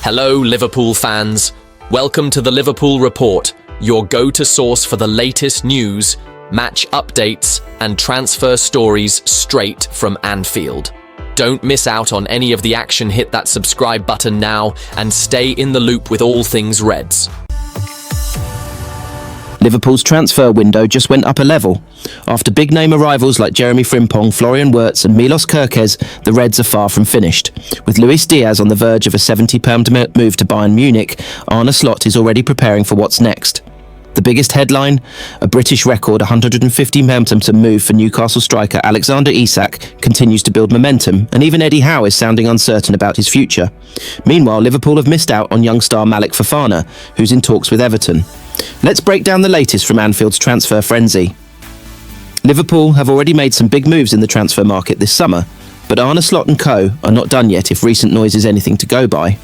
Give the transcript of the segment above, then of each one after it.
Hello, Liverpool fans. Welcome to the Liverpool Report, your go-to source for the latest news, match updates, and transfer stories straight from Anfield. Don't miss out on any of the action. Hit that subscribe button now and stay in the loop with all things Reds. Liverpool's transfer window just went up a level. After big-name arrivals like Jeremy Frimpong, Florian Wirtz and Milos Kerkez, the Reds are far from finished. With Luis Diaz on the verge of a £70 move to Bayern Munich, Arne Slot is already preparing for what's next. The biggest headline? A British record £150 move for Newcastle striker Alexander Isak continues to build momentum, and even Eddie Howe is sounding uncertain about his future. Meanwhile, Liverpool have missed out on young star Malik Fofana, who's in talks with Everton. Let's break down the latest from Anfield's transfer frenzy. Liverpool have already made some big moves in the transfer market this summer, but Arne Slot and co are not done yet if recent noise is anything to go by.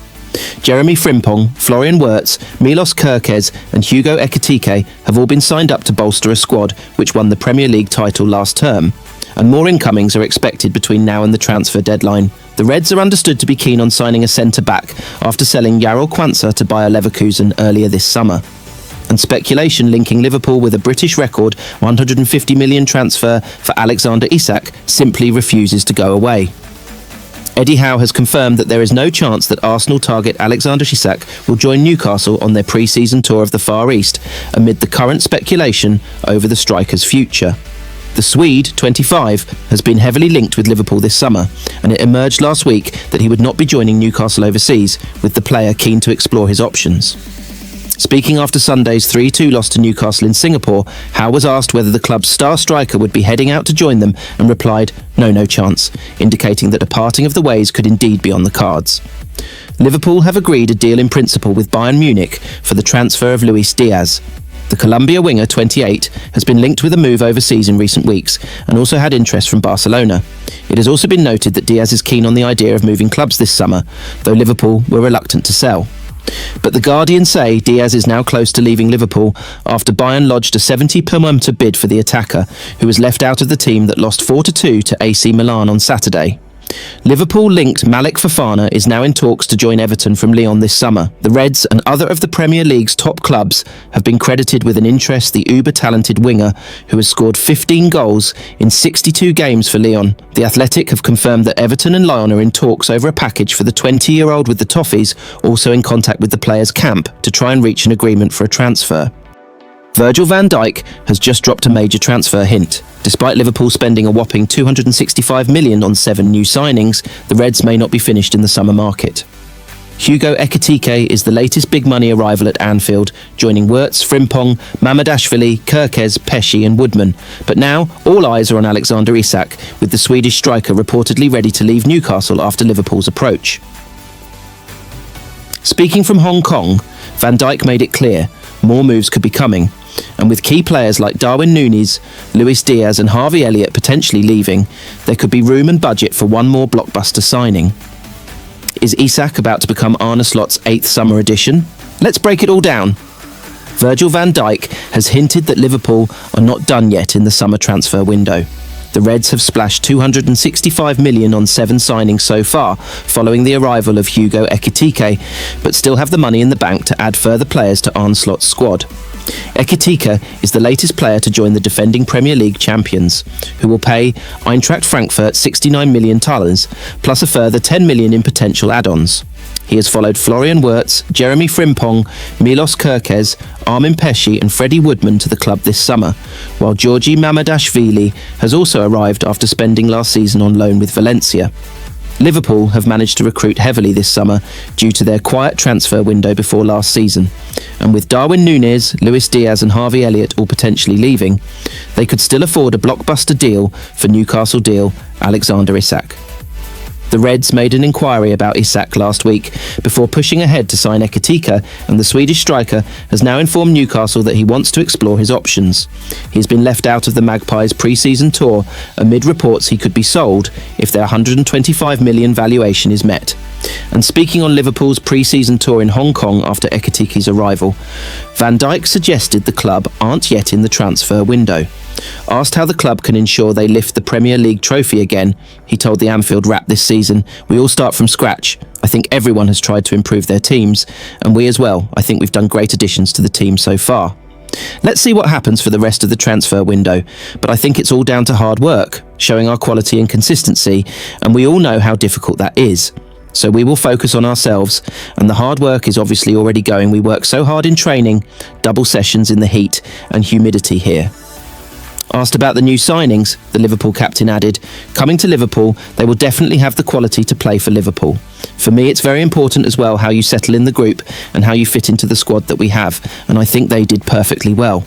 Jeremy Frimpong, Florian Wirtz, Milos Kerkez and Hugo Ekitike have all been signed up to bolster a squad which won the Premier League title last term, and more incomings are expected between now and the transfer deadline. The Reds are understood to be keen on signing a centre-back after selling Jarol Kwanza to Bayer Leverkusen earlier this summer. And speculation linking Liverpool with a British record £150 million transfer for Alexander Isak simply refuses to go away. Eddie Howe has confirmed that there is no chance that Arsenal target Alexander Isak will join Newcastle on their pre-season tour of the Far East amid the current speculation over the striker's future. The Swede, 25, has been heavily linked with Liverpool this summer, and it emerged last week that he would not be joining Newcastle overseas, with the player keen to explore his options. Speaking after Sunday's 3-2 loss to Newcastle in Singapore, Howe was asked whether the club's star striker would be heading out to join them and replied, no chance, indicating that a parting of the ways could indeed be on the cards. Liverpool have agreed a deal in principle with Bayern Munich for the transfer of Luis Diaz. The Colombia winger, 28, has been linked with a move overseas in recent weeks and also had interest from Barcelona. It has also been noted that Diaz is keen on the idea of moving clubs this summer, though Liverpool were reluctant to sell. But the Guardian say Diaz is now close to leaving Liverpool after Bayern lodged a £70 bid for the attacker, who was left out of the team that lost 4-2 to AC Milan on Saturday. Liverpool-linked Malik Fofana is now in talks to join Everton from Lyon this summer. The Reds and other of the Premier League's top clubs have been credited with an interest the uber-talented winger, who has scored 15 goals in 62 games for Lyon. The Athletic have confirmed that Everton and Lyon are in talks over a package for the 20-year-old with the Toffees, also in contact with the players' camp to try and reach an agreement for a transfer. Virgil van Dijk has just dropped a major transfer hint. Despite Liverpool spending a whopping £265 million on 7 new signings, the Reds may not be finished in the summer market. Hugo Ekitike is the latest big money arrival at Anfield, joining Wirtz, Frimpong, Mamadashvili, Kerkez, Pesci and Woodman. But now, all eyes are on Alexander Isak, with the Swedish striker reportedly ready to leave Newcastle after Liverpool's approach. Speaking from Hong Kong, Van Dijk made it clear more moves could be coming, and with key players like Darwin Núñez, Luis Diaz and Harvey Elliott potentially leaving, there could be room and budget for one more blockbuster signing. Is Isak about to become Arne Slot's 8th summer addition? Let's break it all down. Virgil van Dijk has hinted that Liverpool are not done yet in the summer transfer window. The Reds have splashed £265 million on 7 signings so far, following the arrival of Hugo Ekitike, but still have the money in the bank to add further players to Arne Slot's squad. Ekitike is the latest player to join the defending Premier League champions, who will pay Eintracht Frankfurt £69 million, plus a further £10 million in potential add-ons. He has followed Florian Wirtz, Jeremy Frimpong, Milos Kerkez, Armin Pesci and Freddie Woodman to the club this summer, while Georgi Mamadashvili has also arrived after spending last season on loan with Valencia. Liverpool have managed to recruit heavily this summer due to their quiet transfer window before last season, and with Darwin Núñez, Luis Diaz and Harvey Elliott all potentially leaving, they could still afford a blockbuster deal for Newcastle deal Alexander Isak. The Reds made an inquiry about Isak last week before pushing ahead to sign Ekitike, and the Swedish striker has now informed Newcastle that he wants to explore his options. He has been left out of the Magpies' pre-season tour amid reports he could be sold if their £125 million valuation is met. And speaking on Liverpool's pre-season tour in Hong Kong after Ekitike's arrival, Van Dijk suggested the club aren't yet in the transfer window. Asked how the club can ensure they lift the Premier League trophy again, he told the Anfield Wrap this season, "We all start from scratch. I think everyone has tried to improve their teams, and we as well. I think we've done great additions to the team so far. Let's see what happens for the rest of the transfer window, but I think it's all down to hard work, showing our quality and consistency, and we all know how difficult that is. So we will focus on ourselves, and the hard work is obviously already going. We work so hard in training, double sessions in the heat and humidity here." Asked about the new signings, the Liverpool captain added, "Coming to Liverpool, they will definitely have the quality to play for Liverpool. For me, it's very important as well how you settle in the group and how you fit into the squad that we have, and I think they did perfectly well.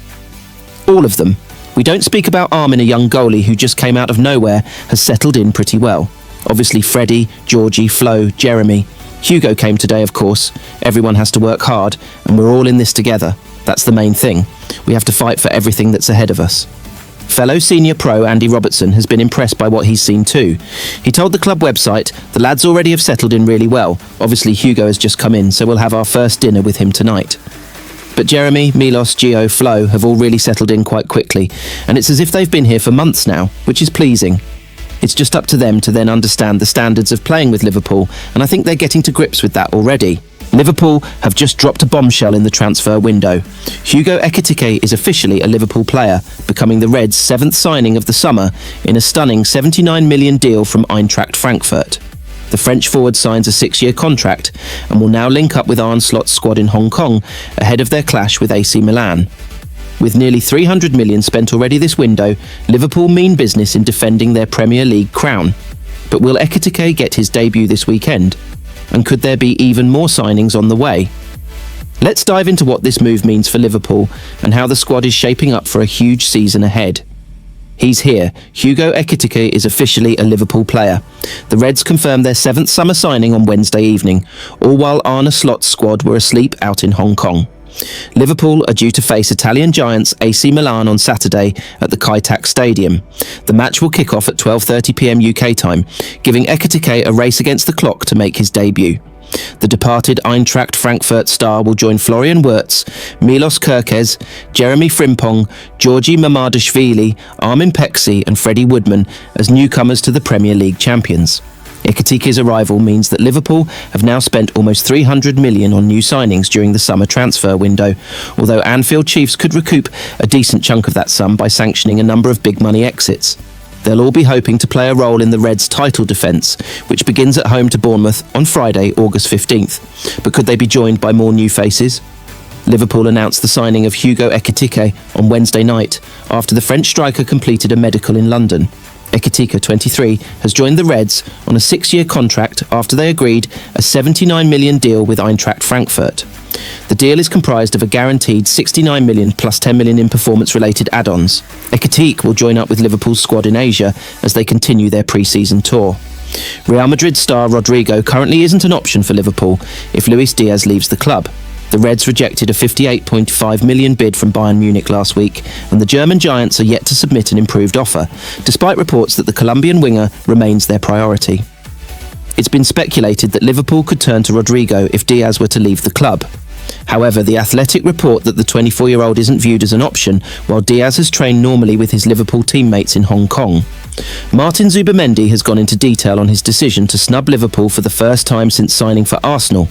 All of them. We don't speak about Armin, a young goalie who just came out of nowhere, has settled in pretty well. Obviously Freddie, Georgie, Flo, Jeremy. Hugo came today, of course. Everyone has to work hard, and we're all in this together. That's the main thing. We have to fight for everything that's ahead of us." Fellow senior pro Andy Robertson has been impressed by what he's seen too. He told the club website, "The lads already have settled in really well. Obviously Hugo has just come in, so we'll have our first dinner with him tonight." But Jeremy, Milos, Gio, Flo have all really settled in quite quickly, and it's as if they've been here for months now, which is pleasing. It's just up to them to then understand the standards of playing with Liverpool, and I think they're getting to grips with that already. Liverpool have just dropped a bombshell in the transfer window. Hugo Ekitike is officially a Liverpool player, becoming the Reds' 7th signing of the summer in a stunning £79 million deal from Eintracht Frankfurt. The French forward signs a 6-year contract and will now link up with Arne Slot's squad in Hong Kong ahead of their clash with AC Milan. With nearly £300 million spent already this window, Liverpool mean business in defending their Premier League crown. But will Ekitike get his debut this weekend? And could there be even more signings on the way? Let's dive into what this move means for Liverpool and how the squad is shaping up for a huge season ahead. He's here. Hugo Ekitike is officially a Liverpool player. The Reds confirmed their 7th summer signing on Wednesday evening, all while Arne Slot's squad were asleep out in Hong Kong. Liverpool are due to face Italian giants AC Milan on Saturday at the Kai Tak Stadium. The match will kick off at 12:30 p.m. UK time, giving Ekitike a race against the clock to make his debut. The departed Eintracht Frankfurt star will join Florian Wirtz, Milos Kerkez, Jeremy Frimpong, Georgi Mamadashvili, Armin Pexi and Freddie Woodman as newcomers to the Premier League champions. Ekitike's arrival means that Liverpool have now spent almost £300 million on new signings during the summer transfer window, although Anfield Chiefs could recoup a decent chunk of that sum by sanctioning a number of big money exits. They'll all be hoping to play a role in the Reds' title defence, which begins at home to Bournemouth on Friday, August 15th. But could they be joined by more new faces? Liverpool announced the signing of Hugo Ekitike on Wednesday night after the French striker completed a medical in London. Ekitike, 23, has joined the Reds on a 6-year contract after they agreed a £79 million deal with Eintracht Frankfurt. The deal is comprised of a guaranteed £69 million plus £10 million in performance-related add-ons. Ekitike will join up with Liverpool's squad in Asia as they continue their pre-season tour. Real Madrid star Rodrigo currently isn't an option for Liverpool if Luis Diaz leaves the club. The Reds rejected a £58.5 million bid from Bayern Munich last week, and the German giants are yet to submit an improved offer, despite reports that the Colombian winger remains their priority. It's been speculated that Liverpool could turn to Rodrigo if Diaz were to leave the club. However, The Athletic report that the 24-year-old isn't viewed as an option, while Diaz has trained normally with his Liverpool teammates in Hong Kong. Martin Zubimendi has gone into detail on his decision to snub Liverpool for the first time since signing for Arsenal.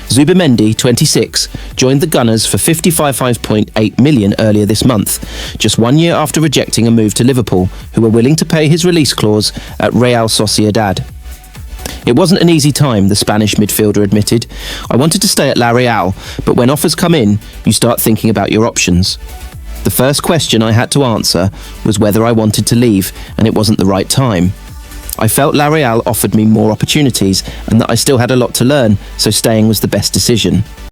Zubimendi, 26, joined the Gunners for £55.8 million earlier this month, just 1 year after rejecting a move to Liverpool, who were willing to pay his release clause at Real Sociedad. It wasn't an easy time, the Spanish midfielder admitted. I wanted to stay at La Real, but when offers come in, you start thinking about your options. The first question I had to answer was whether I wanted to leave, and it wasn't the right time. I felt La Real offered me more opportunities and that I still had a lot to learn, so staying was the best decision.